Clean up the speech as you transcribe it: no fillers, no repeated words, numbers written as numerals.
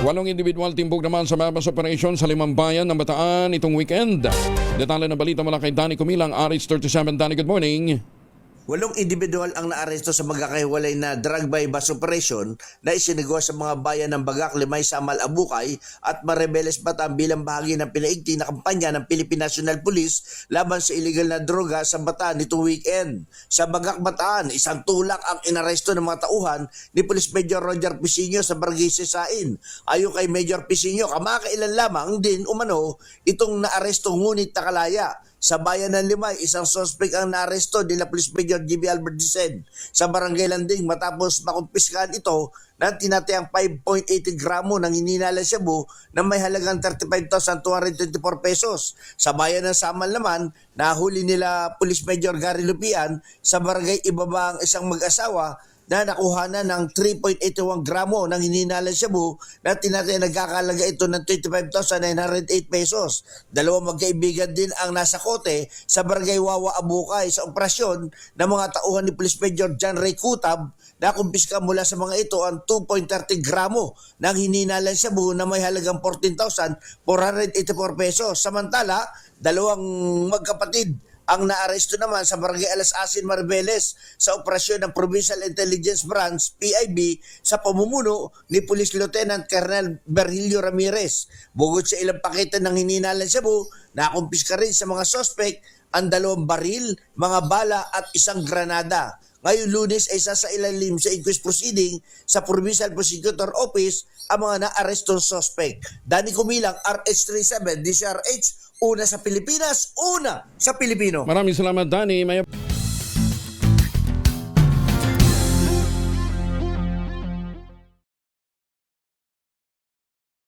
Walong individual timbog naman sa mass operation sa 5 bayan ng Bataan itong weekend. Detalye ng balita mula kay Danny Kumilang, RH37. Danny, good morning. 8 individual ang naaresto sa magkakahiwalay na drug by bus operation na isinagawa sa mga bayan ng Bagak, Limay, Samal, Abukay at Maribeles, Bataan bilang bahagi ng pinaigting na kampanya ng Philippine National Police laban sa illegal na droga sa Bataan nitong weekend. Sa Bagak, Bataan, isang tulak ang inaresto ng mga tauhan ni Police Major Roger Pisinio sa Barangay Sisain. Ayon kay Major Pisinio, kamakailan lamang din umano itong naaresto ngunit nakalaya. Sa bayan ng Limay, isang suspect ang naaresto nila Police Major GB Albert Dicen sa Barangay Landing matapos makumpiskahan ito ng tinatayang 5.80 gramo ng hininalang shabu na may halagang 35,224 pesos. Sa bayan ng Samal naman, nahuli nila Police Major Gary Lupian sa Barangay Ibaba ang isang mag-asawa na nakuha na ng 3.81 gramo ng hininalang shabu na tinatayang nagkakalaga ito ng 25,908 pesos. Dalawang magkaibigan din ang nasa kote sa Barangay Wawa, Abukay sa operasyon ng mga tauhan ni Police Major John Ray Kutab na kumpiska mula sa mga ito ang 2.30 gramo ng hininalang shabu na may halagang 14,484 pesos. Samantala, dalawang magkapatid ang naaresto naman sa Barangay Alas Asin, Maribeles sa operasyon ng Provincial Intelligence Branch PIB sa pamumuno ni Police Lieutenant Colonel Virgilio Ramirez. Bukod sa ilang pakete ng hininalang shabu, nakumpiska rin sa mga suspect ang 2 baril, mga bala at isang granada. Ngayong Lunes ay sasailalim sa inquest proceeding sa Provincial Prosecutor Office ang mga naarestong suspect. Danny Kumilang, RH37, DCRH, una sa Pilipinas, una sa Pilipino. Maraming salamat, Danny. May